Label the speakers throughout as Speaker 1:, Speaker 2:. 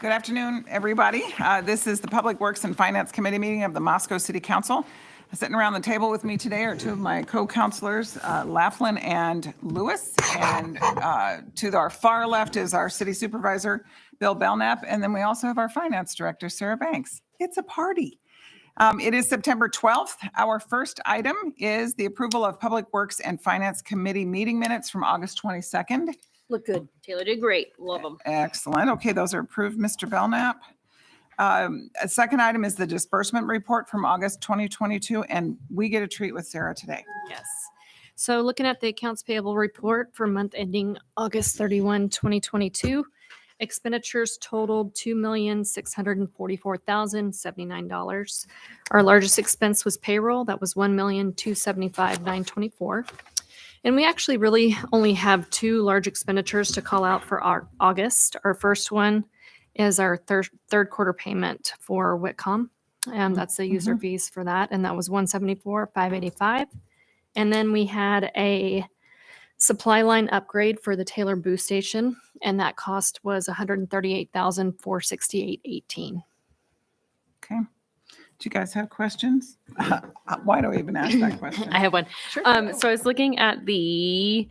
Speaker 1: Good afternoon, everybody. This is the Public Works and Finance Committee meeting of the Moscow City Council. Sitting around the table with me today are two of my co-councilors, Laughlin and Lewis. And to our far left is our city supervisor, Bill Belknap. And then we also have our finance director, Sarah Banks. It's a party. It is September 12th. Our first item is the approval of Public Works and Finance Committee meeting minutes from August 22nd.
Speaker 2: Look good. Taylor did great. Love them.
Speaker 1: Excellent. Okay, those are approved, Mr. Belknap. A second item is the disbursement report from August 2022, and we get a treat with Sarah today.
Speaker 2: Yes. So looking at the accounts payable report for month ending August 31, 2022, expenditures totaled $2,644,079. Our largest expense was payroll. That was $1,275,924. And we actually really only have two large expenditures to call out for our August. Our first one is our third quarter payment for Whitcomb, and that's the user fees for that, and that was $174,585. And then we had a supply line upgrade for the Taylor boost station, and that cost was $138,468.18.
Speaker 1: Okay. Do you guys have questions? Why do I even ask that question?
Speaker 3: I have one.
Speaker 1: Sure.
Speaker 3: So I was looking at the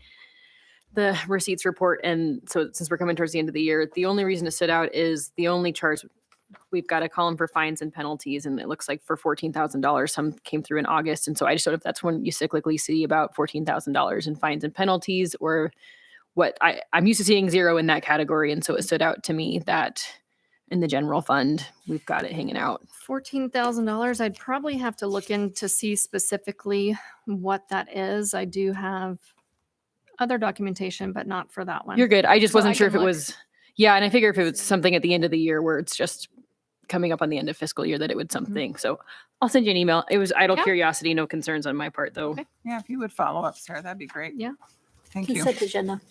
Speaker 3: receipts report, and so since we're coming towards the end of the year, the only reason it stood out is the only charge we've got a column for fines and penalties, and it looks like for $14,000 some came through in August, and so I just don't know if that's when you cyclically see about $14,000 in fines and penalties, or what. I'm used to seeing zero in that category, and so it stood out to me that in the general fund we've got it hanging out.
Speaker 2: $14,000. I'd probably have to look in to see specifically what that is. I do have other documentation, but not for that one.
Speaker 3: You're good. I just
Speaker 2: So
Speaker 3: wasn't
Speaker 2: I
Speaker 3: sure
Speaker 2: can
Speaker 3: if it
Speaker 2: look.
Speaker 3: was, yeah, and I figure if it was something at the end of the year where it's just coming up on the end of fiscal year that it would something. So I'll send you an email. It was idle
Speaker 2: Yeah.
Speaker 3: curiosity, no concerns on my part though.
Speaker 2: Okay.
Speaker 1: Yeah, if you would follow up, Sarah, that'd be great.
Speaker 2: Yeah.
Speaker 1: Thank you.
Speaker 4: Consent agenda.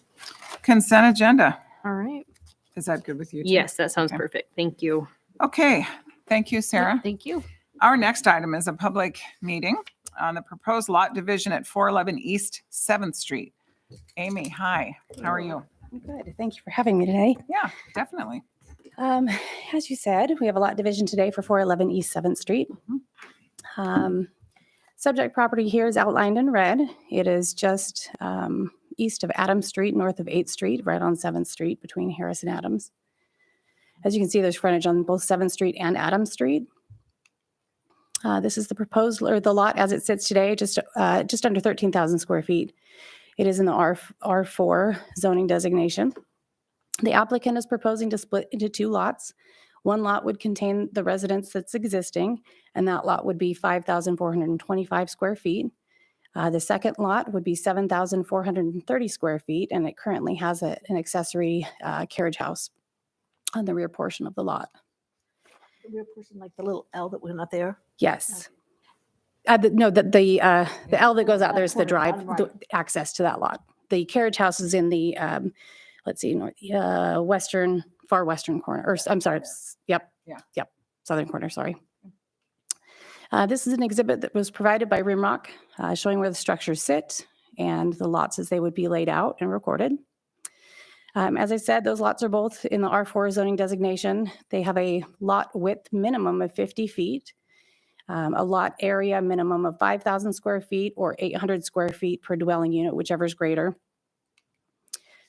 Speaker 1: Consent agenda.
Speaker 2: All right.
Speaker 1: Is that good with you? too?
Speaker 3: Yes, that sounds
Speaker 1: Okay.
Speaker 3: perfect. Thank you.
Speaker 1: Okay. Thank you,
Speaker 2: Yeah,
Speaker 1: Sarah.
Speaker 2: thank you.
Speaker 1: Our next item is a public meeting on the proposed lot division at 411 East 7th Street. Amy, hi. How are you?
Speaker 4: I'm good. Thank you for having me today.
Speaker 1: Yeah, definitely.
Speaker 4: As you said, we have a lot division today for 411 East 7th Street. Subject property here is outlined in red. It is just east of Adams Street, north of 8th Street, right on 7th Street between Harris and Adams. As you can see, there's frontage on both 7th Street and Adams Street. This is the proposed, or the lot as it sits today, just under 13,000 square feet. It is in the R4 zoning designation. The applicant is proposing to split into two lots. One lot would contain the residence that's existing, and that lot would be 5,425 square feet. The second lot would be 7,430 square feet, and it currently has an accessory carriage house on the rear portion of the lot.
Speaker 5: The real person, like the little L that went up there.
Speaker 4: Yes. The L that goes out there is the
Speaker 5: Corner,
Speaker 4: drive,
Speaker 5: bottom right.
Speaker 4: the access to that lot. The carriage house is in the, far western corner, or I'm sorry, southern corner, sorry. This is an exhibit that was provided by Rimrock, showing where the structures sit and the lots as they would be laid out and recorded. As I said, those lots are both in the R4 zoning designation. They have a lot width minimum of 50 feet, a lot area minimum of 5,000 square feet or 800 square feet per dwelling unit, whichever is greater.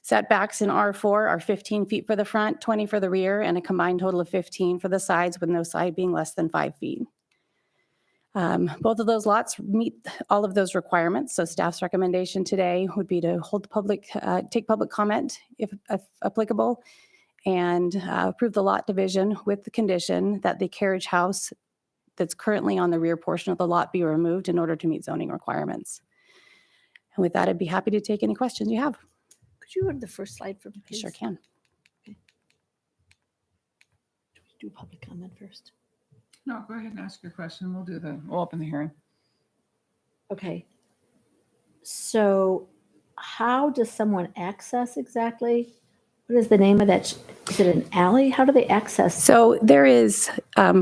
Speaker 4: Setbacks in R4 are 15 feet for the front, 20 for the rear, and a combined total of 15 for the sides, with no side being less than 5 feet. Both of those lots meet all of those requirements. So staff's recommendation today would be to hold take public comment if applicable, and approve the lot division with the condition that the carriage house that's currently on the rear portion of the lot be removed in order to meet zoning requirements. And with that, I'd be happy to take any questions you have.
Speaker 5: Could you read the first slide for me,
Speaker 4: I
Speaker 5: please?
Speaker 4: sure can.
Speaker 5: Do public comment first.
Speaker 1: No, go ahead and ask your question. We'll open the hearing.
Speaker 5: Okay. So how does someone access exactly? What is the name of that? Is it an alley? How do they access?
Speaker 4: So there is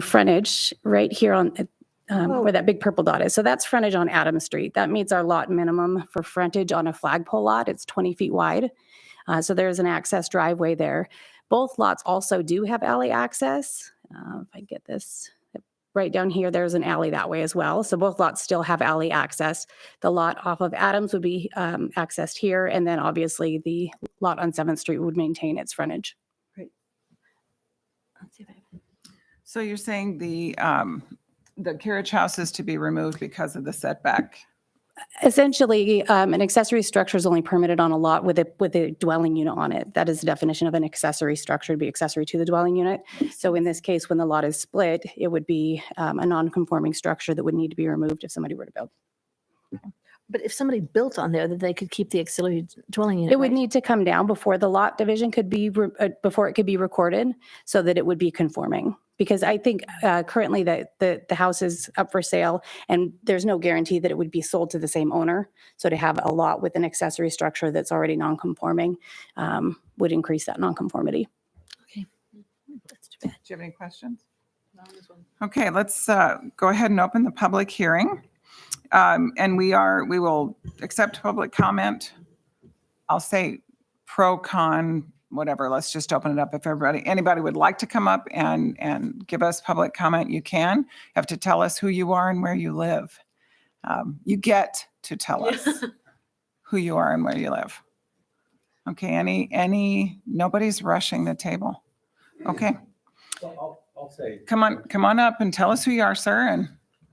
Speaker 4: frontage right here on where that big purple dot is. So that's frontage on Adams Street. That meets our lot minimum for frontage on a flagpole lot. It's 20 feet wide. So there's an access driveway there. Both lots also do have alley access. If I get this right down here, there's an alley that way as well. So both lots still have alley access. The lot off of Adams would be accessed here, and then obviously the lot on 7th Street would maintain its frontage.
Speaker 5: Let's see if I-
Speaker 1: So you're saying the carriage house is to be removed because of the setback?
Speaker 4: Essentially, an accessory structure is only permitted on a lot with a dwelling unit on it. That is the definition of an accessory structure, to be accessory to the dwelling unit. So in this case, when the lot is split, it would be a non-conforming structure that would need to be removed if somebody were to build.
Speaker 5: But if somebody built on there, then they could keep the auxiliary dwelling unit.
Speaker 4: It would
Speaker 5: right?
Speaker 4: need to come down before the lot division could be, before it could be recorded, so that it would be conforming. Because I think currently that the house is up for sale, and there's no guarantee that it would be sold to the same owner. So to have a lot with an accessory structure that's already non-conforming would increase that non-conformity.
Speaker 5: Okay. That's too bad.
Speaker 1: Do you have any questions? Okay, let's go ahead and open the public hearing. And we will accept public comment. I'll say pro, con, whatever. Let's just open it up. If anybody would like to come up and give us public comment, you can. You have to tell us who you are and where you live. You get to tell us who you are and where you live. Okay, nobody's rushing the table. Okay,
Speaker 6: Well, I'll say.
Speaker 1: come on up and tell us who you are, sir. And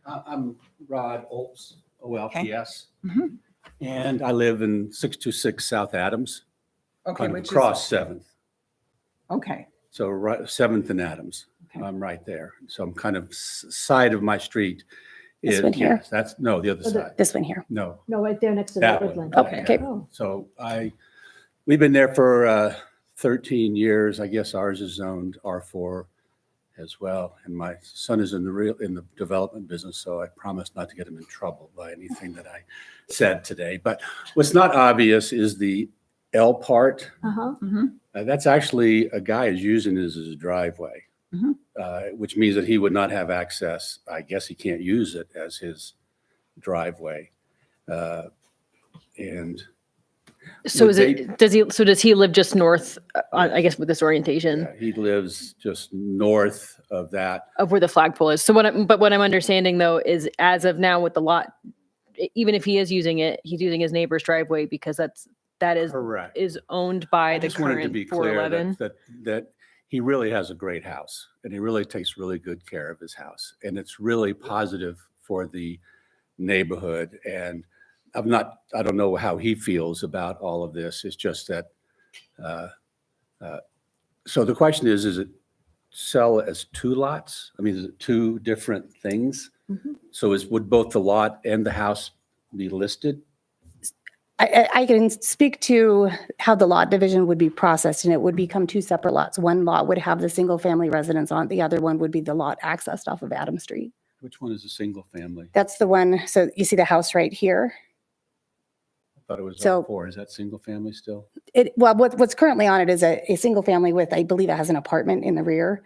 Speaker 6: I'm Rod Olps, OLPS.
Speaker 1: Mhm.
Speaker 6: And I live in 626 South Adams,
Speaker 1: okay,
Speaker 6: kind of
Speaker 1: which
Speaker 6: across
Speaker 1: is
Speaker 6: 7th.
Speaker 1: okay.
Speaker 6: So right 7th and Adams.
Speaker 1: Okay.
Speaker 6: I'm right there. So I'm kind of side of my street.
Speaker 4: This one here?
Speaker 6: Yes, that's, no, the other
Speaker 5: Oh, the-
Speaker 6: side.
Speaker 4: This one here.
Speaker 6: No,
Speaker 5: No, right there next to
Speaker 6: That
Speaker 5: the
Speaker 6: one.
Speaker 5: woodland.
Speaker 4: Okay, okay.
Speaker 5: Oh,
Speaker 6: so we've been there for 13 years. I guess ours is zoned R4 as well. And my son is in the development business, so I promise not to get him in trouble by anything that I said today. But what's not obvious is the L part.
Speaker 5: uh-huh.
Speaker 6: That's actually a guy is using this as a driveway,
Speaker 1: Mhm.
Speaker 6: which means that he would not have access. I guess he can't use it as his driveway. And
Speaker 3: So
Speaker 6: Would
Speaker 3: does he live just north, I guess with this orientation
Speaker 6: he lives just north of that.
Speaker 3: of where the flagpole is? So what I'm understanding though is as of now with the lot, even if he is using it, he's using his neighbor's driveway because that is
Speaker 6: Correct.
Speaker 3: owned by
Speaker 6: I
Speaker 3: the
Speaker 6: just wanted to
Speaker 3: current
Speaker 6: be clear
Speaker 3: 411.
Speaker 6: that he really has a great house and he really takes really good care of his house. And it's really positive for the neighborhood. And I don't know how he feels about all of this. It's just that, so the question is it sell as two lots? I mean, is it two different things?
Speaker 5: Mhm.
Speaker 6: So would both the lot and the house be listed?
Speaker 4: I can speak to how the lot division would be processed, and it would become two separate lots. One lot would have the single-family residence on it. The other one would be the lot accessed off of Adams Street.
Speaker 6: Which one is a single family?
Speaker 4: That's the one, so you see the house right here?
Speaker 6: I thought it was
Speaker 4: So-
Speaker 6: R4. Is that single family still?
Speaker 4: Well, what's currently on it is a single family with, I believe it has an apartment in the rear.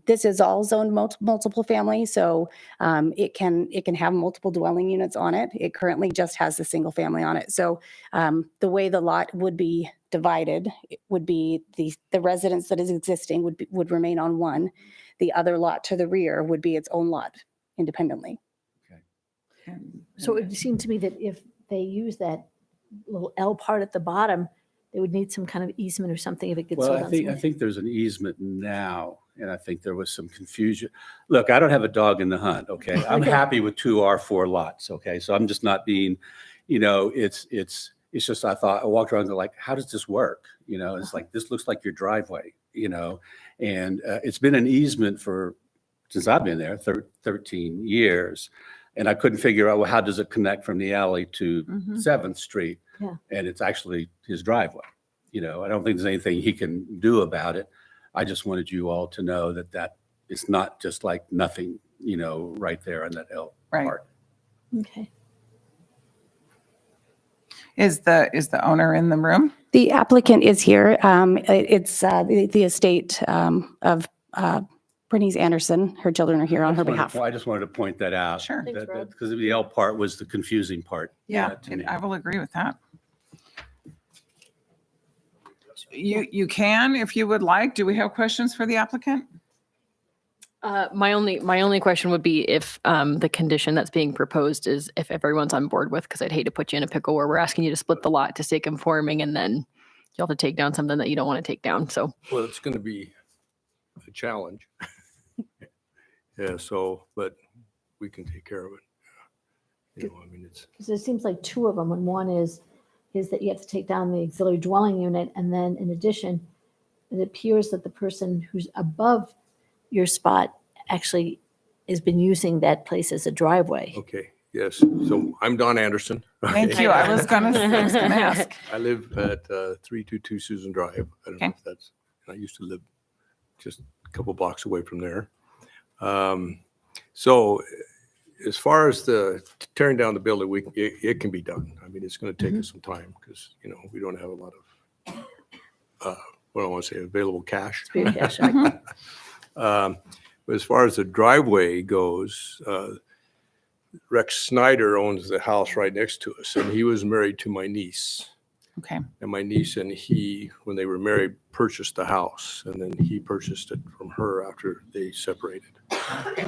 Speaker 4: This is all zoned multiple family, so it can have multiple dwelling units on it. It currently just has the single family on it. So the way the lot would be divided, it would be the residence that is existing would remain on one. The other lot to the rear would be its own lot independently.
Speaker 5: So it would seem to me that if they use that little L part at the bottom, they would need some kind of easement or something if it gets
Speaker 6: Well,
Speaker 5: sold
Speaker 6: I
Speaker 5: on
Speaker 6: think
Speaker 5: somebody.
Speaker 6: there's an easement now, and I think there was some confusion. Look, I don't have a dog in the hunt, okay? I'm
Speaker 5: Okay.
Speaker 6: happy with 2 R4 lots, okay? So I'm just not being, it's just, I walked around and go like, how does this work? It's like, this looks like your driveway, and it's been an easement since I've been there, 13 years. And I couldn't figure out, well, how does it connect from the alley to
Speaker 1: Mhm.
Speaker 6: 7th Street?
Speaker 5: Yeah.
Speaker 6: And it's actually his driveway. I don't think there's anything he can do about it. I just wanted you all to know that it's not just like nothing, right there on that L
Speaker 1: Right.
Speaker 6: part.
Speaker 5: Okay.
Speaker 1: Is the owner in the room?
Speaker 4: The applicant is here. It's the estate of Bernice Anderson. Her children are here on her behalf.
Speaker 6: I just wanted to point that out.
Speaker 1: Sure.
Speaker 5: Thanks, Rod.
Speaker 6: Because the L part was the confusing part.
Speaker 1: Yeah,
Speaker 6: to me.
Speaker 1: I will agree with that. You can, if you would like. Do we have questions for the applicant?
Speaker 3: My only question would be if the condition that's being proposed is if everyone's on board with, because I'd hate to put you in a pickle where we're asking you to split the lot to stay conforming and then you'll have to take down something that you don't want to take down. So
Speaker 7: Well, it's going to be a challenge. Yeah, so, but we can take care of it. You know, I mean, it's,
Speaker 5: Because it seems like two of them, and one is that you have to take down the auxiliary dwelling unit, and then in addition, it appears that the person who's above your spot actually has been using that place as a driveway.
Speaker 7: okay, yes. So I'm Don Anderson.
Speaker 1: Thank
Speaker 7: Okay.
Speaker 1: you. I was gonna ask.
Speaker 7: I live at 322 Susan Drive. I don't know
Speaker 1: Okay.
Speaker 7: if that's, I used to live just a couple blocks away from there. So as far as the tearing down the building, it can be done. I mean, it's going to take us some time because, you know, we don't have a lot of, what do I want to say, available cash.
Speaker 5: Spare cash.
Speaker 7: But as far as the driveway goes, Rex Snyder owns the house right next to us, and he was married to my niece.
Speaker 1: Okay.
Speaker 7: And my niece and he, when they were married, purchased the house, and then he purchased it from her after they separated.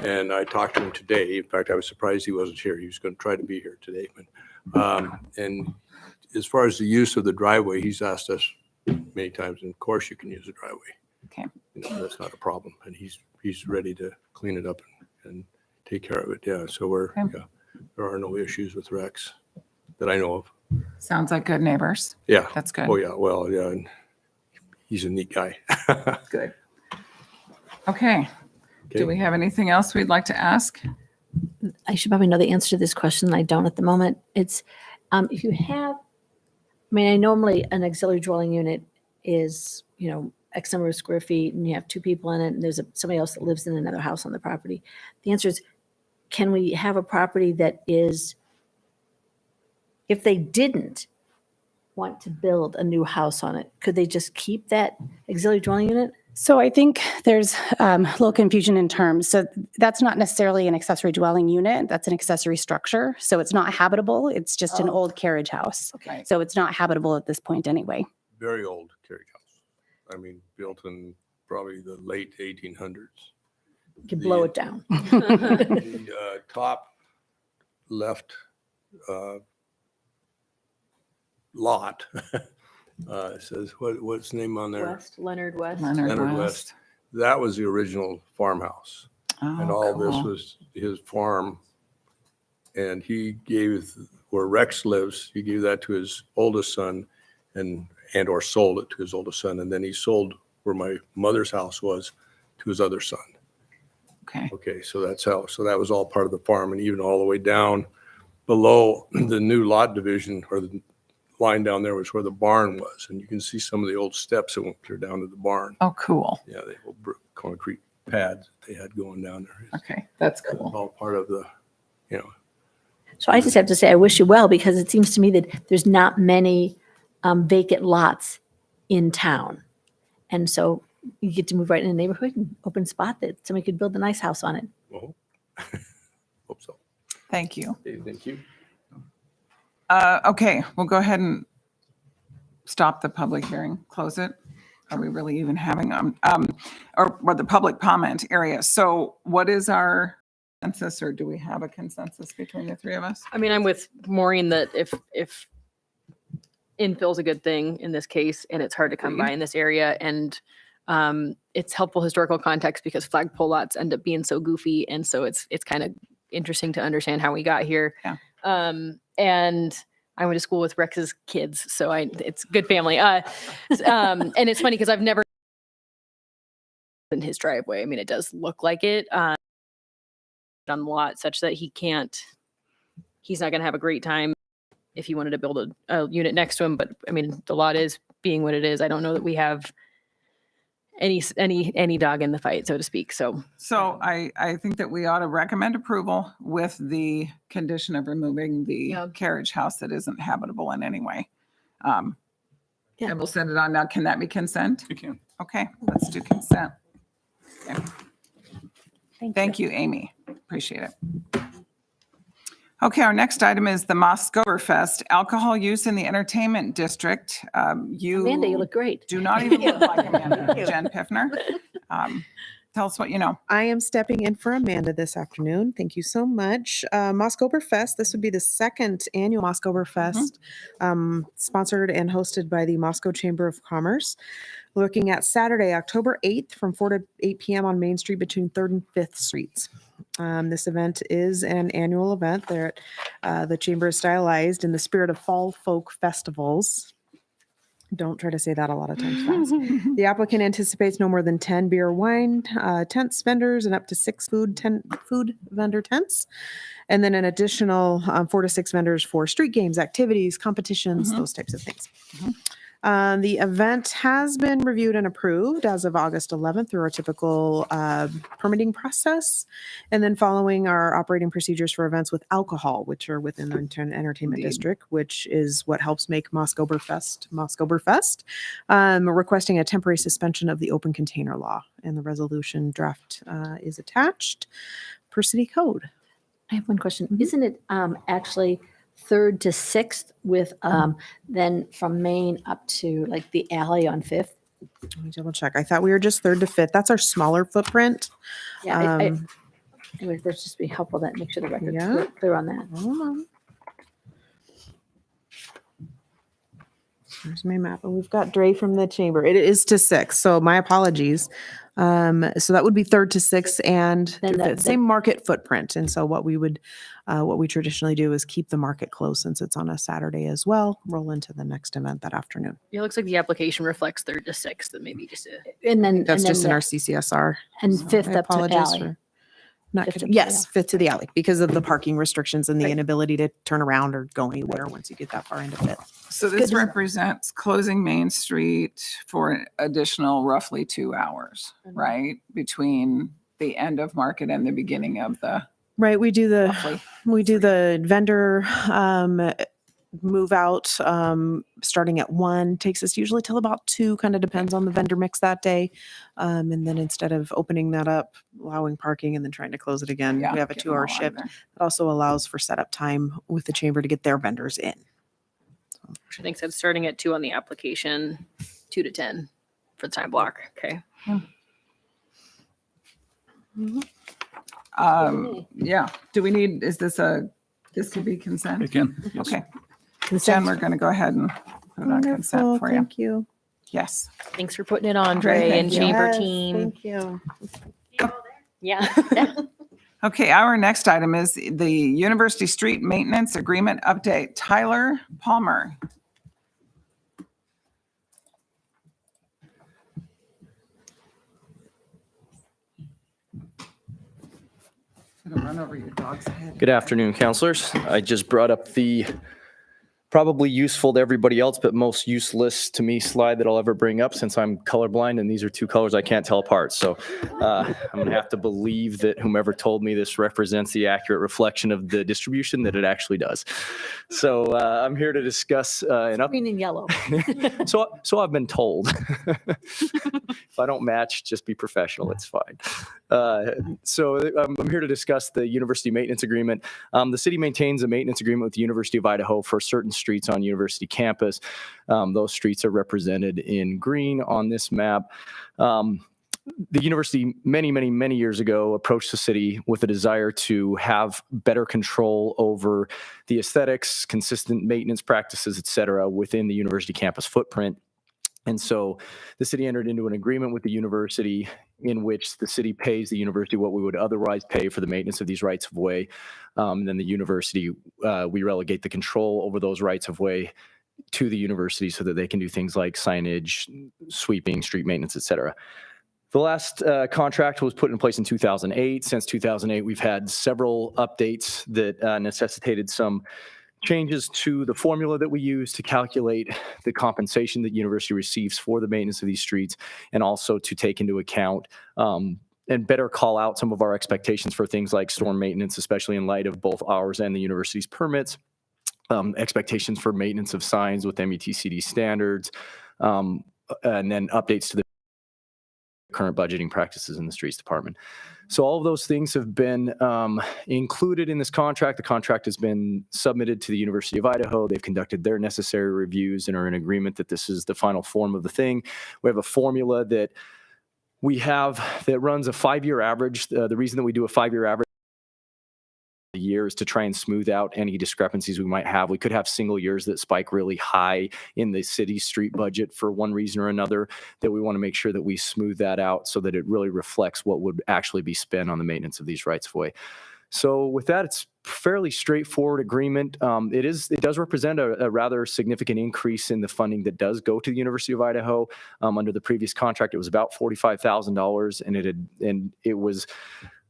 Speaker 7: And I talked to him today. In fact, I was surprised he wasn't here. He was going to try to be here today. But, and as far as the use of the driveway, he's asked us many times, and of course you can use the driveway.
Speaker 1: Okay.
Speaker 7: You know, that's not a problem. And he's ready to clean it up and take care of it. Yeah. So
Speaker 1: Okay.
Speaker 7: yeah, there are no issues with Rex that I know of.
Speaker 1: Sounds like good neighbors.
Speaker 7: Yeah.
Speaker 1: That's good.
Speaker 7: Oh, yeah. Well, yeah. And he's a neat guy.
Speaker 1: Good. Okay.
Speaker 7: Okay.
Speaker 1: Do we have anything else we'd like to ask?
Speaker 5: I should probably know the answer to this question. I don't at the moment. It's if you have, I mean, I normally an auxiliary dwelling unit is, you know, X number of square feet and you have two people in it and there's somebody else that lives in another house on the property. The answer is, can we have a property that is, if they didn't want to build a new house on it, could they just keep that auxiliary dwelling unit?
Speaker 4: So I think there's a little confusion in terms. So that's not necessarily an accessory dwelling unit. That's an accessory structure. So it's not habitable. It's just an old carriage house.
Speaker 1: Okay.
Speaker 4: So it's not habitable at this point anyway.
Speaker 7: Very old carriage house. I mean, built in probably the late 1800s.
Speaker 5: You could blow it down.
Speaker 7: The top left lot says, what's the name on there?
Speaker 3: West, Leonard West.
Speaker 7: Leonard West. That was the original farmhouse. And all this was his farm. And he gave, where Rex lives, he gave that to his oldest son and or sold it to his oldest son. And then he sold where my mother's house was to his other son.
Speaker 1: Okay.
Speaker 7: Okay, so that's how, so that was all part of the farm, and even all the way down below the new lot division, or the line down there was where the barn was, and you can see some of the old steps that went clear down to the barn.
Speaker 1: Oh, cool.
Speaker 7: Yeah, the old concrete pads that they had going down there. It's
Speaker 1: Okay. That's cool.
Speaker 7: all part of the, you know,
Speaker 5: So I just have to say, I wish you well, because it seems to me that there's not many vacant lots in town. And so you get to move right in a neighborhood and open spot that somebody could build a nice house on it.
Speaker 7: well, hope so.
Speaker 1: Thank you.
Speaker 7: Okay, thank you.
Speaker 1: Okay, we'll go ahead and stop the public hearing, close it. Are we really even having or the public comment area? So what is our consensus, or do we have a consensus between the three of us?
Speaker 3: I mean, I'm with Maureen that if infill's a good thing in this case, and it's hard to come by in this area, and it's helpful historical context because flagpole lots end up being so goofy, and so it's kind of interesting to understand how we got here.
Speaker 1: Yeah.
Speaker 3: And I went to school with Rex's kids, so it's good family. And it's funny because I've never in his driveway. I mean, it does look like it on the lot, such that he's not going to have a great time if he wanted to build a unit next to him. But I mean, the lot is being what it is. I don't know that we have any dog in the fight, so to speak. So
Speaker 1: I think that we ought to recommend approval with the condition of removing the
Speaker 3: Yeah.
Speaker 1: carriage house that isn't habitable in any way.
Speaker 5: Yeah.
Speaker 1: And we'll send it on now. Can that be consent?
Speaker 6: You can.
Speaker 1: Okay, let's do consent. Okay.
Speaker 4: Thank
Speaker 1: Thank you, Amy. Appreciate it. Okay, our next item is the Moskoverfest Alcohol Use in the Entertainment District.
Speaker 5: Amanda, you look great.
Speaker 1: do not even look like Amanda. Jen Piffner. Tell us what you know.
Speaker 8: I am stepping in for Amanda this afternoon. Thank you so much. Moskoverfest, this would be the second annual Moskoverfest, sponsored and hosted by the Moscow Chamber of Commerce. Looking at Saturday, October 8th from 4 to 8 p.m. on Main Street between 3rd and 5th Streets. This event is an annual event. The Chamber is stylized in the spirit of fall folk festivals. Don't try to say that a lot of times fast. The applicant anticipates no more than 10 beer, wine tents, vendors, and up to 6 food vendor tents. And then an additional 4 to 6 vendors for street games, activities, competitions, those types of things. The event has been reviewed and approved as of August 11th through our typical permitting process. And then following our operating procedures for events with alcohol, which are within the entertainment district, which is what helps make Moskoverfest. Requesting a temporary suspension of the open container law. And the resolution draft is attached per city code.
Speaker 5: I have one question. Isn't it actually 3rd to 6th with then from Main up to like the alley on 5th?
Speaker 8: Let me double check. I thought we were just 3rd to 5th. That's our smaller footprint.
Speaker 5: Yeah, anyway, that's just be helpful that make sure the record's
Speaker 8: Yeah.
Speaker 5: clear on that.
Speaker 8: Hold on. Here's my map. And we've got Dre from the chamber. It is to 6. So my apologies. So that would be 3rd to 6th and
Speaker 5: Then
Speaker 8: the same market footprint. And so what we traditionally do is keep the market closed since it's on a Saturday as well, roll into the next event that afternoon.
Speaker 3: It looks like the application reflects 3rd to 6th, and maybe just a
Speaker 5: And then
Speaker 8: That's
Speaker 5: and
Speaker 8: just
Speaker 5: then
Speaker 8: in our CCSR.
Speaker 5: and
Speaker 8: So
Speaker 5: 5th
Speaker 8: I
Speaker 5: up to
Speaker 8: apologize
Speaker 5: alley.
Speaker 8: for not
Speaker 5: Fifth
Speaker 8: getting,
Speaker 5: up to the
Speaker 8: yes, 5th to the alley because of the parking restrictions and the
Speaker 5: Right.
Speaker 8: inability to turn around or go anywhere once you get that far into 5th.
Speaker 1: So
Speaker 5: Good
Speaker 1: this
Speaker 5: to know.
Speaker 1: represents closing Main Street for an additional roughly 2 hours, right? Between the end of market and the beginning of the
Speaker 8: Right, we do
Speaker 1: roughly.
Speaker 8: the vendor move out starting at 1, takes us usually till about 2, kind of depends on the vendor mix that day. And then instead of opening that up, allowing parking and then trying to close it again,
Speaker 1: Yeah,
Speaker 8: we have a
Speaker 1: get them all
Speaker 8: 2-hour
Speaker 1: out of
Speaker 8: shift.
Speaker 1: there.
Speaker 8: It also allows for setup time with the chamber to get their vendors in.
Speaker 3: which I think said starting at 2 on the application, 2 to 10 for the time block. Okay.
Speaker 1: Yeah. Do we need, this could be consent?
Speaker 6: Again,
Speaker 1: Okay. Jen,
Speaker 5: Consent.
Speaker 1: we're going to go ahead and put it on consent
Speaker 8: Wonderful,
Speaker 1: for you.
Speaker 8: thank you.
Speaker 1: Yes.
Speaker 3: Thanks for putting it on,
Speaker 1: Great,
Speaker 3: Dre
Speaker 1: thank
Speaker 3: and
Speaker 1: you.
Speaker 3: chamber
Speaker 8: Yes,
Speaker 3: team.
Speaker 8: Thank you.
Speaker 3: Yeah.
Speaker 1: Okay, our next item is the University Street Maintenance Agreement Update. Tyler Palmer. Gonna run over your dog's head.
Speaker 9: Good afternoon, counselors. I just brought up the probably useful to everybody else, but most useless to me slide that I'll ever bring up since I'm colorblind and these are 2 colors I can't tell apart. So I'm going to have to believe that whomever told me this represents the accurate reflection of the distribution that it actually does. So I'm here to discuss an up.
Speaker 5: Green and yellow.
Speaker 9: So I've been told. If I don't match, just be professional. It's fine. So I'm here to discuss the university maintenance agreement. The city maintains a maintenance agreement with the University of Idaho for certain streets on university campus. Those streets are represented in green on this map. The university many years ago approached the city with a desire to have better control over the aesthetics, consistent maintenance practices, et cetera, within the university campus footprint. And so the city entered into an agreement with the university in which the city pays the university what we would otherwise pay for the maintenance of these rights of way. And then the university, we relegate the control over those rights of way to the university so that they can do things like signage, sweeping, street maintenance, et cetera. The last contract was put in place in 2008. Since 2008, we've had several updates that necessitated some changes to the formula that we use to calculate the compensation that university receives for the maintenance of these streets, and also to take into account and better call out some of our expectations for things like storm maintenance, especially in light of both ours and the university's permits, expectations for maintenance of signs with METCD standards, and then updates to the current budgeting practices in the streets department. So all of those things have been included in this contract. The contract has been submitted to the University of Idaho. They've conducted their necessary reviews and are in agreement that this is the final form of the thing. We have a formula that we have that runs a 5-year average. The reason that we do a 5-year average year is to try and smooth out any discrepancies we might have. We could have single years that spike really high in the city street budget for one reason or another, that we want to make sure that we smooth that out so that it really reflects what would actually be spent on the maintenance of these rights of way. So with that, it's fairly straightforward agreement. It does represent a rather significant increase in the funding that does go to the University of Idaho. Under the previous contract, it was about $45,000, and it was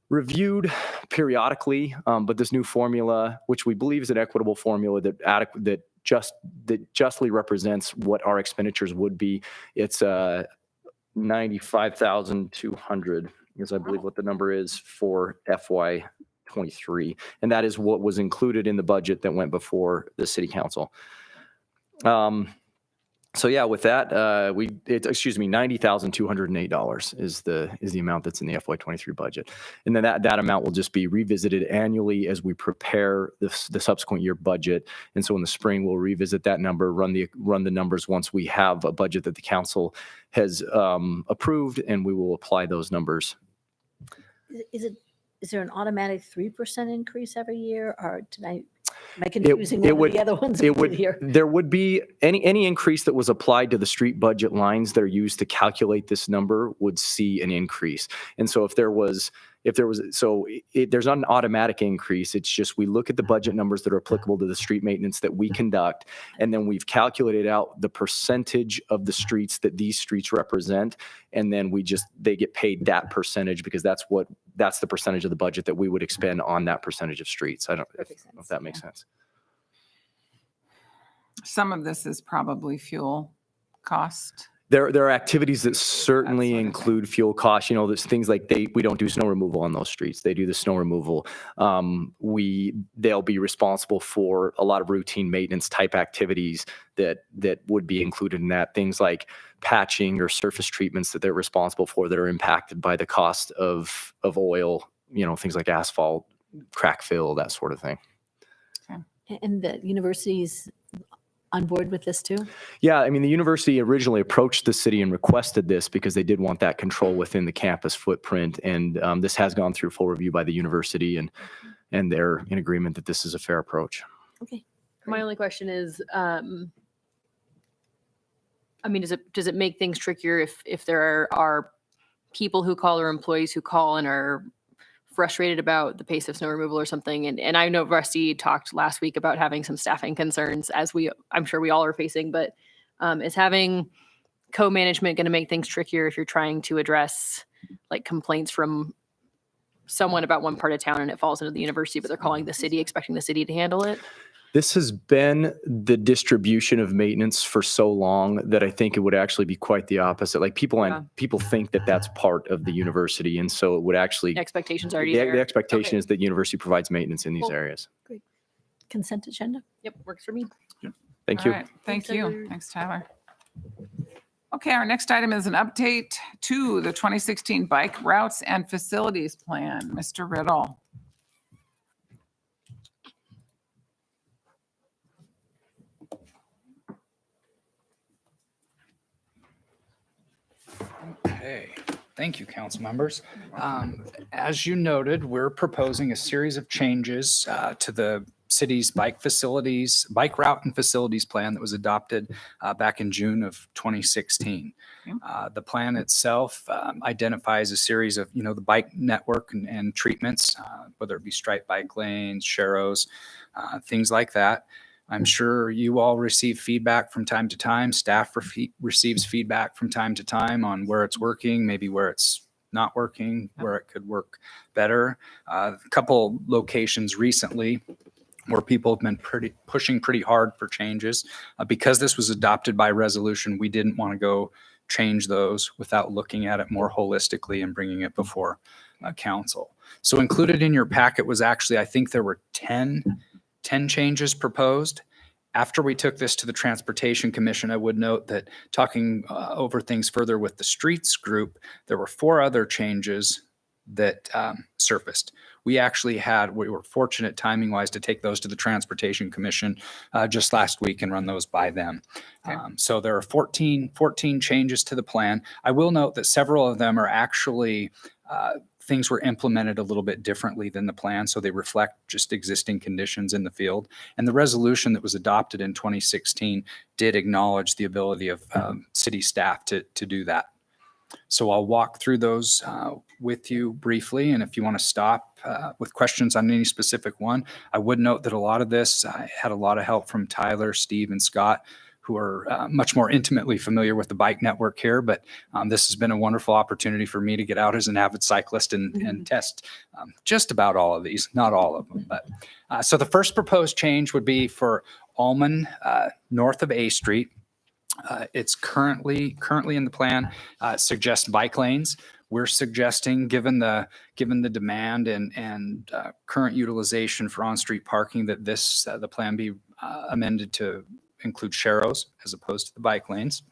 Speaker 9: reviewed periodically, but this new formula, which we believe is an equitable formula that justly represents what our expenditures would be, it's 95,200 is, I believe, what the number is for FY23, and that is what was included in the budget that went before the city council. So yeah, with that, $90,208 is the amount that's in the FY23 budget, and then that amount will just be revisited annually as we prepare the subsequent year budget. And so in the spring, we'll revisit that number, run the numbers once we have a budget that the council has approved, and we will apply those numbers.
Speaker 5: Is there an automatic 3% increase every year, or am I confusing one of the other ones here?
Speaker 9: There would be any increase that was applied to the street budget lines that are used to calculate this number would see an increase. And so there's not an automatic increase. It's just we look at the budget numbers that are applicable to the street maintenance that we conduct, and then we've calculated out the percentage of the streets that these streets represent, and then they get paid that percentage because that's the percentage of the budget that we would expend on that percentage of streets. I don't know if that makes sense.
Speaker 1: Some of this is probably fuel cost.
Speaker 9: There are activities that certainly
Speaker 1: That sort of
Speaker 9: include fuel costs. You know, there's things like we don't do snow removal on those streets. They do the snow removal. They'll be responsible for a lot of routine maintenance type activities that would be included in that. Things like patching or surface treatments that they're responsible for that are impacted by the cost of oil. You know, things like asphalt, crack fill, that sort of thing.
Speaker 5: And the university's on board with this too?
Speaker 9: Yeah, I mean, the university originally approached the city and requested this because they did want that control within the campus footprint. And this has gone through full review by the university, and they're in agreement that this is a fair approach.
Speaker 5: Okay.
Speaker 3: My only question is, I mean, does it make things trickier if there are people who call or employees who call and are frustrated about the pace of snow removal or something? And I know Rusty talked last week about having some staffing concerns, I'm sure we all are facing, but is having co-management going to make things trickier if you're trying to address like complaints from someone about one part of town and it falls into the university, but they're calling the city, expecting the city to handle it?
Speaker 9: This has been the distribution of maintenance for so long that I think it would actually be quite the opposite. Like people think that that's part of the university, and so it would actually
Speaker 3: The expectations already
Speaker 9: the
Speaker 3: there.
Speaker 9: expectation
Speaker 3: Okay.
Speaker 9: is that university provides maintenance in these
Speaker 3: Cool.
Speaker 9: areas.
Speaker 5: Consent agenda?
Speaker 3: Yep, works for me.
Speaker 9: Thank
Speaker 1: All
Speaker 9: you.
Speaker 1: right, thank
Speaker 5: Thanks,
Speaker 1: you.
Speaker 5: Tyler.
Speaker 1: Thanks, Tyler. Okay, our next item is an update to the 2016 Bike Routes and Facilities Plan. Mr. Riddle.
Speaker 10: Okay, thank you, council members. As you noted, we're proposing a series of changes to the city's bike route and facilities plan that was adopted back in June of 2016. The plan itself identifies a series of, the bike network and treatments, whether it be striped bike lanes, Sharrows, things like that. I'm sure you all receive feedback from time to time. Staff receives feedback from time to time on where it's working, maybe where it's not working, where it could work better. A couple locations recently where people have been pushing pretty hard for changes. Because this was adopted by resolution, we didn't want to go change those without looking at it more holistically and bringing it before council. So included in your packet was actually, I think there were 10 changes proposed. After we took this to the Transportation Commission, I would note that talking over things further with the streets group, there were 4 other changes that surfaced. We were fortunate timing wise to take those to the Transportation Commission just last week and run those by them. So there are 14 changes to the plan. I will note that several of them are actually things were implemented a little bit differently than the plan, so they reflect just existing conditions in the field. And the resolution that was adopted in 2016 did acknowledge the ability of city staff to do that. So I'll walk through those with you briefly, and if you want to stop with questions on any specific one, I would note that a lot of this, I had a lot of help from Tyler, Steve, and Scott, who are much more intimately familiar with the bike network here, but this has been a wonderful opportunity for me to get out as an avid cyclist and test just about all of these, not all of them. But so the first proposed change would be for Almon, north of A Street. It's currently in the plan, suggests bike lanes. We're suggesting, given the demand and current utilization for on-street parking, that the plan be amended to include Sharrows as opposed to the bike lanes.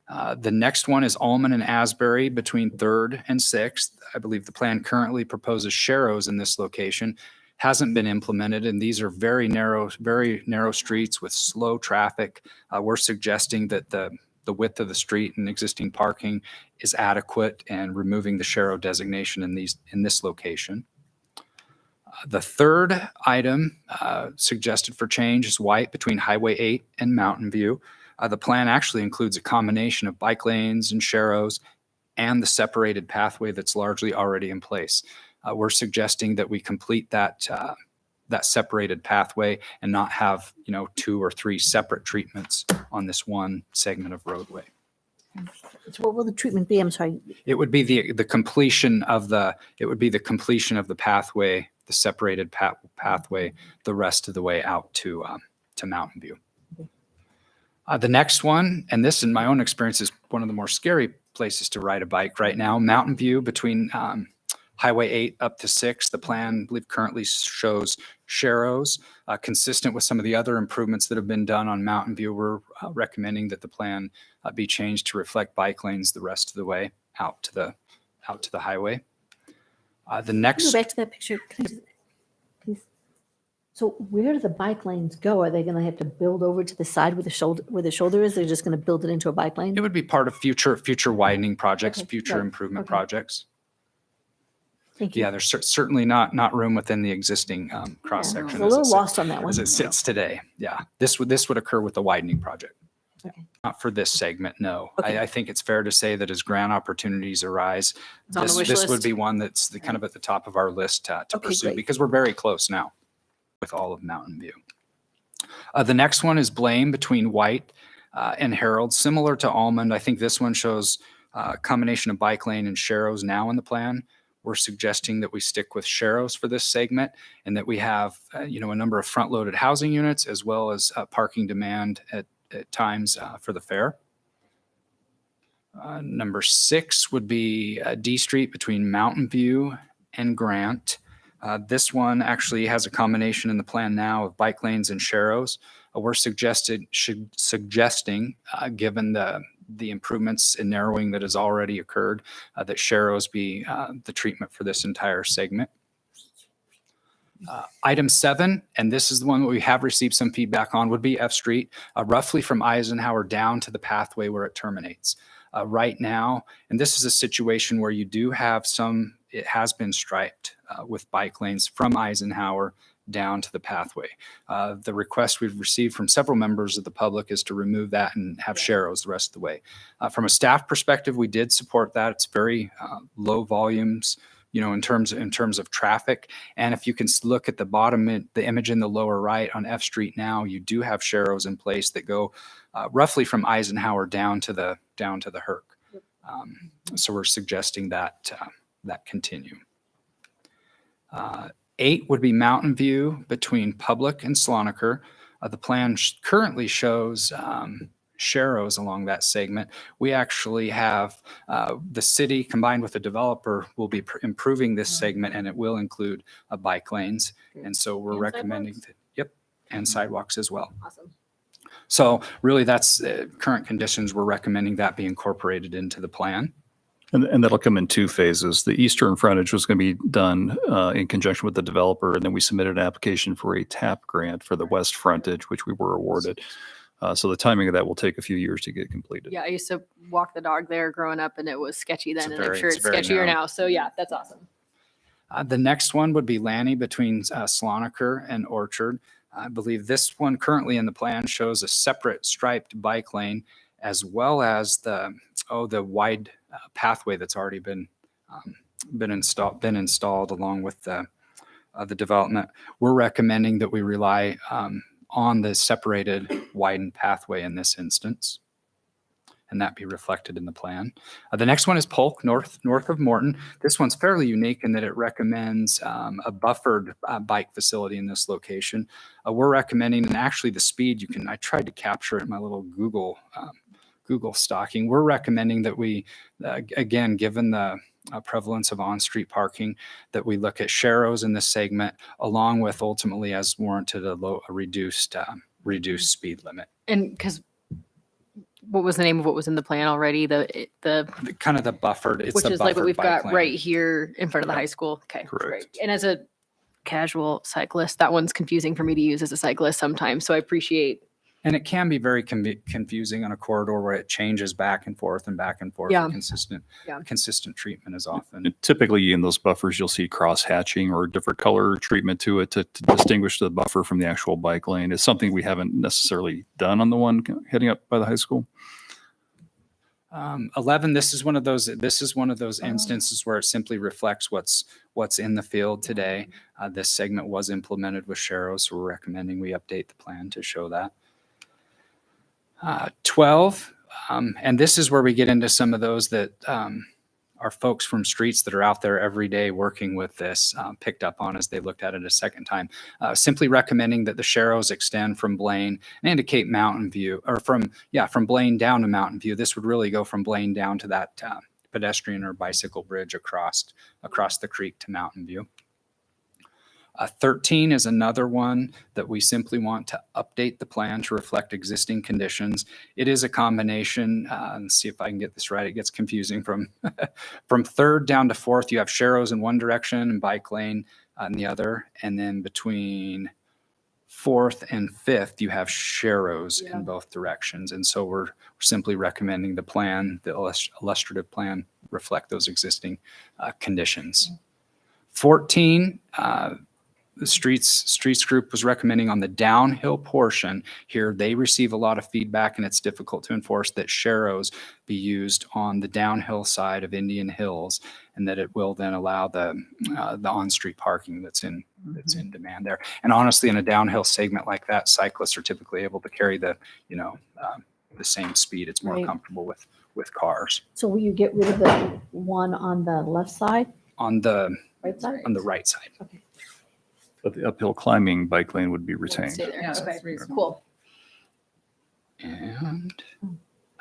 Speaker 10: The next one is Almon and Asbury between 3rd and 6th. I believe the plan currently proposes Sharrows in this location. Hasn't been implemented, and these are very narrow streets with slow traffic. We're suggesting that the width of the street and existing parking is adequate, and removing the Sharrow designation in this location. The third item suggested for change is White between Highway 8 and Mountain View. The plan actually includes a combination of bike lanes and Sharrows and the separated pathway that's largely already in place. We're suggesting that we complete that separated pathway and not have 2 or 3 separate treatments on this one segment of roadway.
Speaker 5: So what will the treatment be? I'm sorry.
Speaker 10: It would be the completion of the pathway, the separated pathway, the rest of the way out to Mountain View. The next one, and this in my own experience is one of the more scary places to ride a bike right now, Mountain View between Highway 8 up to 6. The plan, I believe, currently shows Sharrows. Consistent with some of the other improvements that have been done on Mountain View, we're recommending that the plan be changed to reflect bike lanes the rest of the way out to the highway. The
Speaker 5: Can
Speaker 10: next,
Speaker 5: you go back to that picture, please? So where do the bike lanes go? Are they going to have to build over to the side where the shoulder is? They're just going to build it into a bike lane?
Speaker 10: it would be part of future widening projects,
Speaker 5: Okay,
Speaker 10: future
Speaker 5: right,
Speaker 10: improvement
Speaker 5: okay.
Speaker 10: projects.
Speaker 5: Thank you.
Speaker 10: Yeah, there's certainly not room within the existing cross
Speaker 5: Yeah, I
Speaker 10: section
Speaker 5: was a little lost on that one.
Speaker 10: as it sits today. Yeah, this would occur with the widening project.
Speaker 5: Okay.
Speaker 10: Not for this segment, no.
Speaker 5: Okay.
Speaker 10: I think it's fair to say that as grant opportunities arise,
Speaker 3: It's on the wish
Speaker 10: this would
Speaker 3: list.
Speaker 10: be one that's kind of at the top of our list to
Speaker 5: Okay,
Speaker 10: pursue,
Speaker 5: great.
Speaker 10: because we're very close now with all of Mountain View. The next one is Blaine between White and Herald, similar to Almond. I think this one shows a combination of bike lane and Sharrows now in the plan. We're suggesting that we stick with Sharrows for this segment, and that we have a number of front-loaded housing units as well as parking demand at times for the fair. Number 6 would be D Street between Mountain View and Grant. This one actually has a combination in the plan now of bike lanes and Sharrows. We're suggesting, given the improvements in narrowing that has already occurred, that Sharrows be the treatment for this entire segment. Item 7, and this is the one that we have received some feedback on, would be F Street, roughly from Eisenhower down to the pathway where it terminates. Right now, and this is a situation where you do have it has been striped with bike lanes from Eisenhower down to the pathway. The request we've received from several members of the public is to remove that and have Sharrows the rest of the way. From a staff perspective, we did support that. It's very low volumes, in terms of traffic. And if you can look at the image in the lower right on F Street now, you do have Sharrows in place that go roughly from Eisenhower down to the Herc. So we're suggesting that continue. 8 would be Mountain View between Public and Slonaker. The plan currently shows Sharrows along that segment. We actually have the city combined with the developer will be improving this segment, and it will include bike lanes. And so we're
Speaker 5: And
Speaker 10: recommending
Speaker 5: sidewalks?
Speaker 10: that. Yep. and sidewalks as well.
Speaker 2: Awesome.
Speaker 10: So really, that's current conditions. We're recommending that be incorporated into the plan.
Speaker 11: And that'll come in two phases. The eastern frontage was going to be done in conjunction with the developer, and then we submitted an application for a TAP grant for the west frontage, which we were awarded. So the timing of that will take a few years to get completed.
Speaker 3: Yeah, I used to walk the dog there growing up, and it was sketchy then, and I'm sure
Speaker 10: it's
Speaker 3: it's
Speaker 10: very
Speaker 3: sketchier
Speaker 10: narrow.
Speaker 3: now. So yeah, that's awesome.
Speaker 10: The next one would be Lanny between Slonaker and Orchard. I believe this one currently in the plan shows a separate striped bike lane, as well as the wide pathway that's already been installed along with the development. We're recommending that we rely on the separated widened pathway in this instance, and that be reflected in the plan. The next one is Polk, north of Morton. This one's fairly unique in that it recommends a buffered bike facility in this location. We're recommending, and actually the speed I tried to capture it in my little Google stalking. We're recommending that we, again, given the prevalence of on-street parking, that we look at Sharrows in this segment, along with ultimately, as warranted, a reduced speed limit.
Speaker 3: And because what was the name of what was in the plan already? The
Speaker 10: Kind of the buffered, it's
Speaker 3: which
Speaker 10: the
Speaker 3: is like what
Speaker 10: buffered
Speaker 3: we've
Speaker 10: bike
Speaker 3: got
Speaker 10: lane.
Speaker 3: right here in front of the high school. Okay,
Speaker 11: Correct.
Speaker 3: great. And as a casual cyclist, that one's confusing for me to use as a cyclist sometimes. So I appreciate.
Speaker 10: And it can be very confusing on a corridor where it changes back and forth and back and forth.
Speaker 3: Yeah.
Speaker 10: And consistent treatment is often.
Speaker 11: And typically in those buffers, you'll see cross hatching or different color treatment to it to distinguish the buffer from the actual bike lane. It's something we haven't necessarily done on the one heading up by the high school.
Speaker 10: 11, this is one of those instances where it simply reflects what's in the field today. This segment was implemented with Sharrows, so we're recommending we update the plan to show that. 12, and this is where we get into some of those that our folks from streets that are out there every day working with this picked up on as they looked at it a second time. Simply recommending that the Sharrows extend from Blaine and indicate Mountain View, or from Blaine down to Mountain View. This would really go from Blaine down to that pedestrian or bicycle bridge across the creek to Mountain View. 13 is another one that we simply want to update the plan to reflect existing conditions. It is a combination, and see if I can get this right. It gets confusing from third down to fourth. You have Sharrows in one direction and bike lane in the other. And then between fourth and fifth, you have Sharrows in both directions. And so we're simply recommending the plan, the illustrative plan, reflect those existing conditions. 14, the streets group was recommending on the downhill portion here, they receive a lot of feedback and it's difficult to enforce that Sharrows be used on the downhill side of Indian Hills, and that it will then allow the on-street parking that's in demand there. And honestly, in a downhill segment like that, cyclists are typically able to carry the same speed. It's more
Speaker 5: Right.
Speaker 10: comfortable with cars.
Speaker 5: So will you get rid of the one on the left side,
Speaker 10: On the
Speaker 5: right side?
Speaker 10: right side.
Speaker 5: Okay.
Speaker 11: But the uphill climbing bike lane would be
Speaker 3: Stay
Speaker 11: retained.
Speaker 3: there.
Speaker 1: Yeah,
Speaker 3: Okay,
Speaker 1: that's reasonable.
Speaker 3: cool.
Speaker 10: And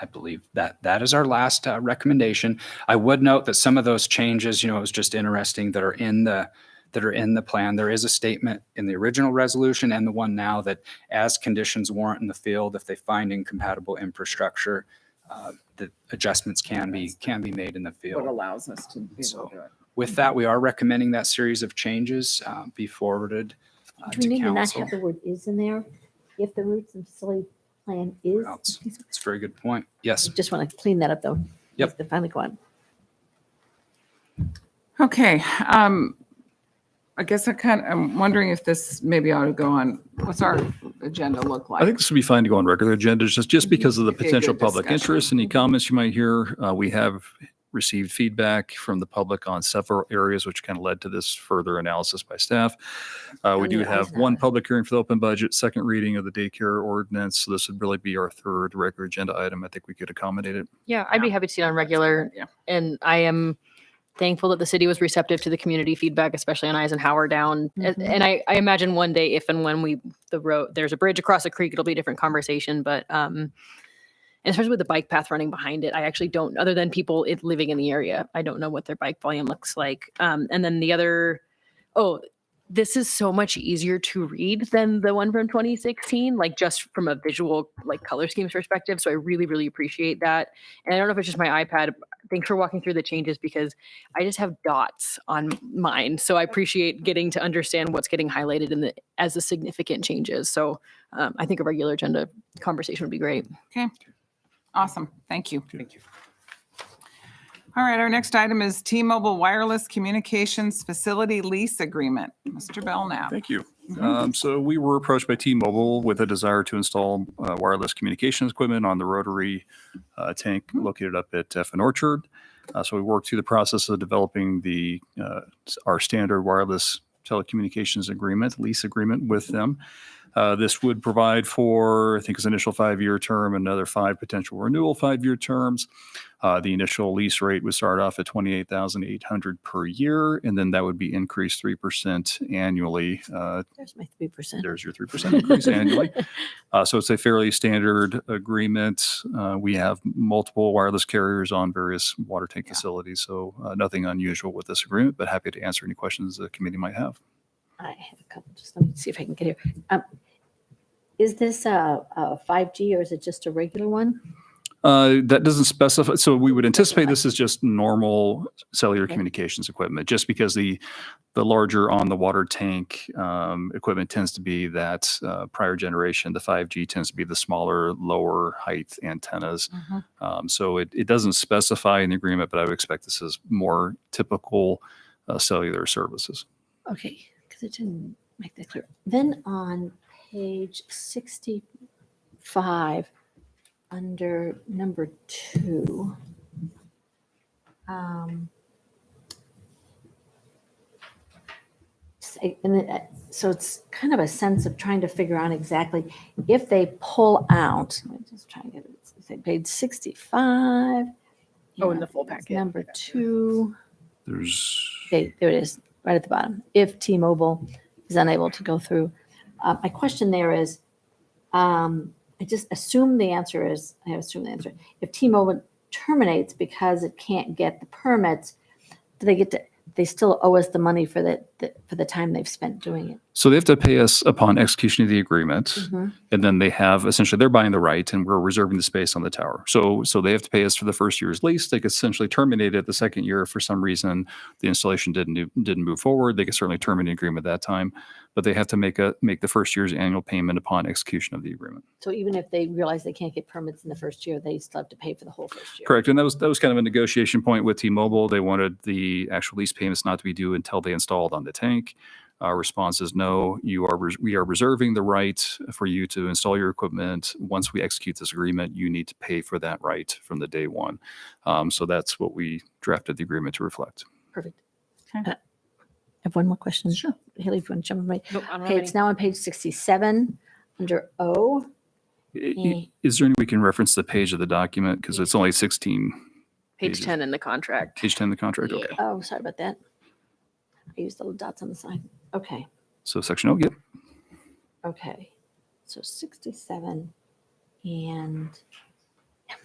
Speaker 10: I believe that is our last recommendation. I would note that some of those changes, it was just interesting, that are in the plan. There is a statement in the original resolution and the one now that as conditions warrant in the field, if they find incompatible infrastructure, the adjustments can be made in the
Speaker 1: What
Speaker 10: field.
Speaker 1: allows us to be able to do it.
Speaker 10: With that, we are recommending that series of changes be forwarded
Speaker 5: Do we
Speaker 10: to
Speaker 5: need to not
Speaker 10: council.
Speaker 5: have the word is in there? If the routes and facility plan is?
Speaker 10: That's a very good point. Yes.
Speaker 5: Just want to clean that up though.
Speaker 10: Yep.
Speaker 5: To finally go on.
Speaker 1: Okay, I guess I'm wondering if this maybe ought to go on, what's our agenda look like?
Speaker 11: I think this would be fine to go on regular agendas, just because of the
Speaker 1: Be a good
Speaker 11: potential public
Speaker 1: discussion.
Speaker 11: interest. Any comments you might hear? We have received feedback from the public on several areas, which kind of led to this further analysis by staff. We do have one public hearing for the open budget, second reading of the daycare ordinance. So this would really be our third regular agenda item. I think we could accommodate it.
Speaker 3: Yeah, I'd be happy to see it on regular.
Speaker 1: Yeah.
Speaker 3: And I am thankful that the city was receptive to the community feedback, especially on Eisenhower down. And I imagine one day, if and when there's a bridge across a creek, it'll be a different conversation. But and especially with the bike path running behind it, I actually don't, other than people living in the area, I don't know what their bike volume looks like. And then the other, this is so much easier to read than the one from 2016, like just from a visual, like color schemes perspective. So I really, really appreciate that. And I don't know if it's just my iPad. Thanks for walking through the changes because I just have dots on mine. So I appreciate getting to understand what's getting highlighted in as the significant changes. So I think a regular agenda conversation would be great.
Speaker 1: Okay. Awesome. Thank you.
Speaker 10: Thank you.
Speaker 1: All right, our next item is T-Mobile Wireless Communications Facility Lease Agreement. Mr. Belknap.
Speaker 11: Thank you. So we were approached by T-Mobile with a desire to install wireless communications equipment on the rotary tank located up at F and Orchard. So we worked through the process of developing our standard wireless telecommunications agreement, lease agreement with them. This would provide for, I think, his initial 5-year term, another 5 potential renewal 5-year terms. The initial lease rate would start off at $28,800 per year, and then that would be increased 3% annually.
Speaker 5: There's my 3%.
Speaker 11: There's your 3% increase annually. So it's a fairly standard agreement. We have multiple wireless carriers on various water tank facilities, so nothing unusual with this agreement, but happy to answer any questions the committee might have.
Speaker 5: I have a couple. Just let me see if I can get here. Is this a 5G or is it just a regular one?
Speaker 11: That doesn't specify. So we would anticipate this is just normal cellular communications equipment, just because the larger on the water tank equipment tends to be that prior generation. The 5G tends to be the smaller, lower height antennas. So it doesn't specify in the agreement, but I would expect this is more typical cellular services.
Speaker 5: Okay, because it didn't make that clear. Then on page 65, under number 2, so it's kind of a sense of trying to figure out exactly if they pull out. Let me just try and get it. Say page 65.
Speaker 3: Oh, in the
Speaker 5: and
Speaker 3: full
Speaker 5: it's
Speaker 3: packet.
Speaker 5: Number 2.
Speaker 11: There's
Speaker 5: Okay, there it is, right at the bottom. If T-Mobile is unable to go through. My question there is, I just assume the answer is, if T-Mobile terminates because it can't get the permits, they still owe us the money for the time they've spent doing it?
Speaker 11: So they have to pay us upon execution of the agreement, and then they have essentially they're buying the right, and we're reserving the space on the tower. So they have to pay us for the first year's lease. They could essentially terminate it the second year if for some reason the installation didn't move forward. They could certainly terminate the agreement at that time, but they have to make the first year's annual payment upon execution of the agreement.
Speaker 5: So even if they realize they can't get permits in the first year, they still have to pay for the whole first year?
Speaker 11: Correct, and that was kind of a negotiation point with T-Mobile. They wanted the actual lease payments not to be due until they installed on the tank. Our response is no. We are reserving the right for you to install your equipment. Once we execute this agreement, you need to pay for that right from the day one. So that's what we drafted the agreement to reflect.
Speaker 5: Perfect.
Speaker 1: Okay.
Speaker 5: I have one more question.
Speaker 1: Sure.
Speaker 5: Haley, if you want to jump in.
Speaker 3: Nope, I don't have
Speaker 5: Okay, it's
Speaker 3: any.
Speaker 5: now on page 67 under O.
Speaker 11: Is there any way we can reference the page of the document? Because it's only 16.
Speaker 3: Page
Speaker 11: pages.
Speaker 3: 10 in the contract.
Speaker 11: Page 10 of the contract, okay.
Speaker 5: Oh, sorry about that. I used the little dots on the side. Okay.
Speaker 11: So section O, yep.
Speaker 5: Okay, so 67, and I'm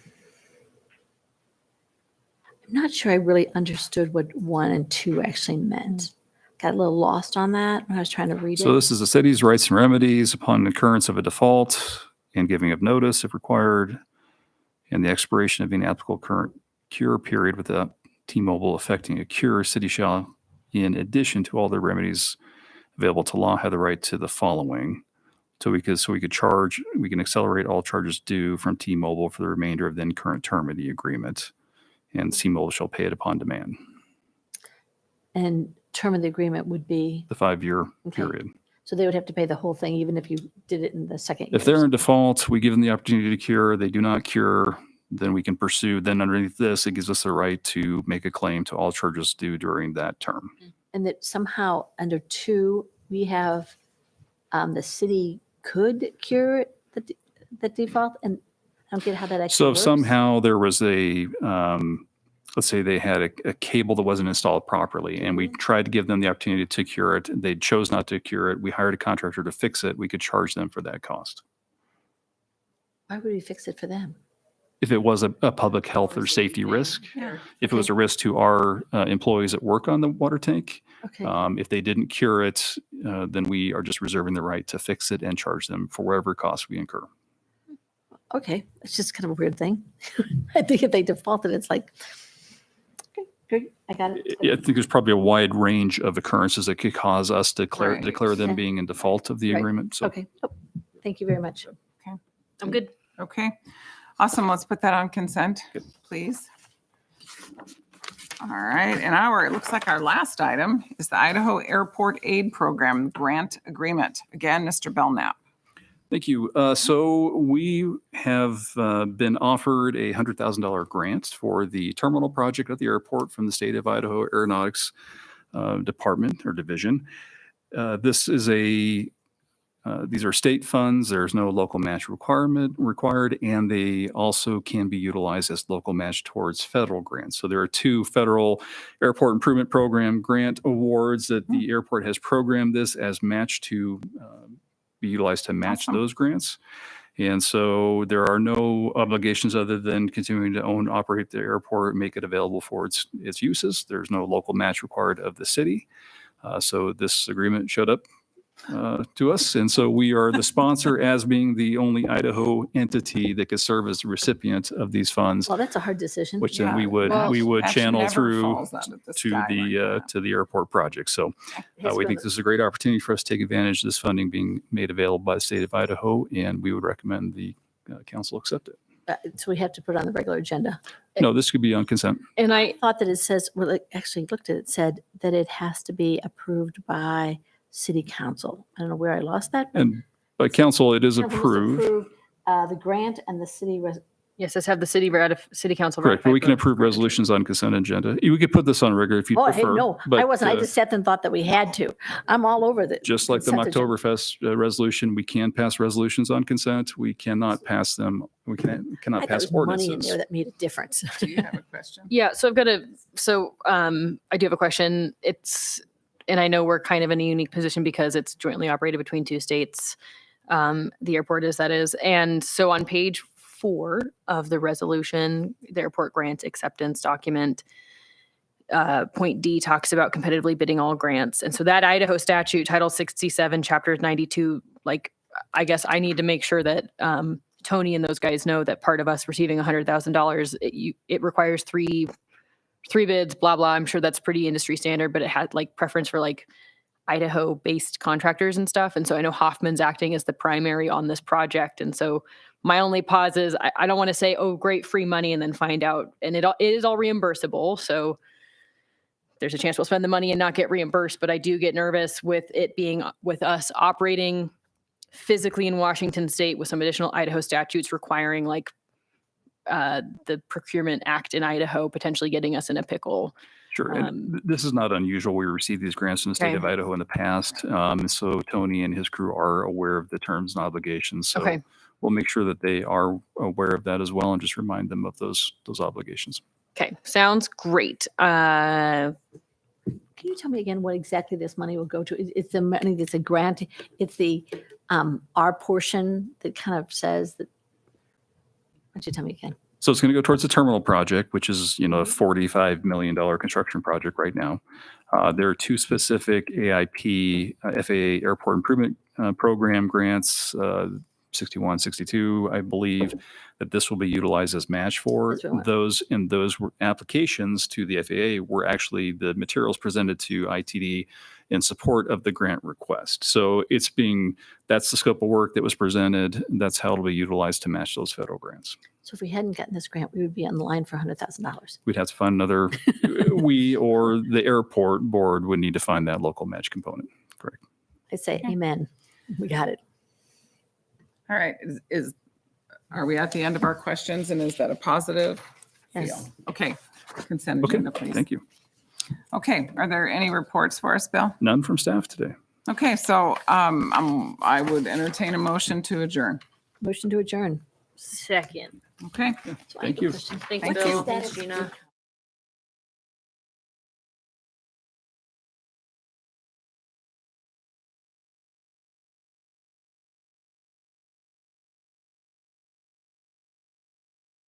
Speaker 5: not sure I really understood what 1 and 2 actually meant. Got a little lost on that when I was trying to read
Speaker 11: So
Speaker 5: it.
Speaker 11: this is the city's rights and remedies upon occurrence of a default and giving of notice if required, and the expiration of any applicable current cure period without T-Mobile affecting a cure. City shall, in addition to all the remedies available to law, have the right to the following. So we can accelerate all charges due from T-Mobile for the remainder of the then current term of the agreement, and T-Mobile shall pay it upon demand.
Speaker 5: And term of the agreement would be,
Speaker 11: The 5-year
Speaker 5: Okay.
Speaker 11: period.
Speaker 5: so they would have to pay the whole thing even if you did it in the second year.
Speaker 11: If they're in default, we give them the opportunity to cure. They do not cure, then we can pursue. Then underneath this, it gives us the right to make a claim to all charges due during that term.
Speaker 5: And that somehow under 2, we have the city could cure the default, and I don't get how that actually
Speaker 11: So if
Speaker 5: works.
Speaker 11: somehow there was let's say they had a cable that wasn't installed properly, and we tried to give them the opportunity to cure it. They chose not to cure it. We hired a contractor to fix it. We could charge them for that cost.
Speaker 5: Why would we fix it for them?
Speaker 11: if it was a public health or safety risk.
Speaker 1: Yeah.
Speaker 11: If it was a risk to our employees that work on the water tank,
Speaker 5: Okay.
Speaker 11: if they didn't cure it, then we are just reserving the right to fix it and charge them for whatever costs we incur.
Speaker 5: Okay. It's just kind of a weird thing. I think if they defaulted, it's like, okay, good. I got it.
Speaker 11: I think there's probably a wide range of occurrences that could cause us to
Speaker 1: Right.
Speaker 11: declare them
Speaker 5: Okay.
Speaker 11: being in default of the
Speaker 5: Right.
Speaker 11: agreement. So
Speaker 5: Okay. Oh, thank you very much.
Speaker 3: I'm good.
Speaker 1: Okay, awesome. Let's put that on consent, please. All right, and it looks like our last item is the Idaho Airport Aid Program Grant Agreement. Again, Mr. Belknap.
Speaker 11: thank you. So we have been offered a $100,000 grant for the terminal project at the airport from the state of Idaho Aeronautics Department or Division. This is these are state funds. There's no local match required, and they also can be utilized as local match towards federal grants. So there are 2 federal airport improvement program grant awards that the airport has programmed this as match to be utilized to match
Speaker 1: Awesome.
Speaker 11: those grants. And so there are no obligations other than continuing to own, operate the airport, make it available for its uses. There's no local match required of the city. So this agreement showed up to us. And so we are the sponsor as being the only Idaho entity that could serve as the recipient of these funds,
Speaker 5: Well, that's a hard decision.
Speaker 11: which then
Speaker 1: Yeah.
Speaker 11: we would
Speaker 1: Actually
Speaker 11: channel
Speaker 1: never
Speaker 11: through
Speaker 1: falls out of the
Speaker 11: to
Speaker 1: sky like that.
Speaker 11: the airport project. So
Speaker 5: Has
Speaker 11: we
Speaker 5: been-
Speaker 11: think this is a great opportunity for us to take advantage of this funding being made available by the state of Idaho, and we would recommend the council accept it.
Speaker 5: So we have to put it on the regular agenda.
Speaker 11: No, this could be on consent.
Speaker 3: And
Speaker 5: I thought that it says, well, it actually looked at it, said that it has to be approved by city council. I don't know where I lost that. but-
Speaker 11: And by council, it is
Speaker 5: No, but it's
Speaker 11: approved.
Speaker 5: The grant and the city,
Speaker 3: yes, let's have the city council.
Speaker 11: Correct, but
Speaker 3: ratify
Speaker 11: we can
Speaker 3: for-
Speaker 11: approve resolutions on consent agenda. We could put this on regular if you
Speaker 5: oh, hey,
Speaker 11: prefer.
Speaker 5: no, I
Speaker 11: but,
Speaker 5: wasn't. I just sat and thought that we had to. I'm all over the.
Speaker 11: just like the
Speaker 5: consent agenda.
Speaker 11: Oktoberfest resolution, we can pass resolutions on consent. We cannot pass them. We
Speaker 5: I
Speaker 11: cannot
Speaker 5: thought
Speaker 11: pass
Speaker 5: there was money in
Speaker 11: ordinances.
Speaker 5: there that made a difference.
Speaker 1: Do you have a question?
Speaker 3: Yeah, so I do have a question. And I know we're kind of in a unique position because it's jointly operated between 2 states. The airport is, that is. And so on page 4 of the resolution, the airport grant acceptance document, point D talks about competitively bidding all grants. And so that Idaho statute, Title 67, Chapter 92, like, I guess I need to make sure that Tony and those guys know that part of us receiving $100,000, it requires three bids, blah, blah. I'm sure that's pretty industry standard, but it had like preference for like Idaho based contractors and stuff. And so I know Hoffman's acting as the primary on this project. And so my only pause is I don't want to say, oh, great, free money, and then find out. And it is all reimbursable. So there's a chance we'll spend the money and not get reimbursed. But I do get nervous with it being with us operating physically in Washington state with some additional Idaho statutes requiring like the Procurement Act in Idaho potentially getting us in a pickle.
Speaker 11: Sure. And this is not unusual. We received these grants from the state
Speaker 3: Okay.
Speaker 11: of Idaho in the past. So Tony and his crew are aware of the terms and obligations. So
Speaker 3: Okay.
Speaker 11: we'll make sure that they are aware of that as well and just remind them of those obligations.
Speaker 3: Okay, sounds great.
Speaker 5: Can you tell me again what exactly this money will go to? It's the money that's a grant. It's the our portion that kind of says that. Why don't you tell me again?
Speaker 11: So it's going to go towards the terminal project, which is, a $45 million construction project right now. There are 2 specific AIP, FAA Airport Improvement Program grants, 61, 62, I believe, that this will be utilized as match for.
Speaker 5: That's right.
Speaker 11: Those were applications to the FAA were actually the materials presented to ITD in support of the grant request. So that's the scope of work that was presented. That's how it'll be utilized to match those federal grants.
Speaker 5: So if we hadn't gotten this grant, we would be on the line for $100,000.
Speaker 11: We'd have to find another, we or the airport board would need to find that local match component. Correct.
Speaker 5: I say amen. We got it.
Speaker 1: All right, are we at the end of our questions, and is that a positive
Speaker 5: Yes.
Speaker 1: feel? Okay, consent
Speaker 11: Okay,
Speaker 1: agenda, please.
Speaker 11: thank you.
Speaker 1: Okay, are there any reports for us, Bill?
Speaker 11: None from staff today.
Speaker 1: Okay, so I would entertain a motion to adjourn.
Speaker 5: Motion to adjourn.
Speaker 3: Second.
Speaker 1: Okay,
Speaker 5: So I have
Speaker 11: Thank
Speaker 5: a
Speaker 11: you.
Speaker 5: question.
Speaker 3: Thanks,
Speaker 1: Thank
Speaker 3: Bill.
Speaker 1: you.
Speaker 3: Thanks, Gina.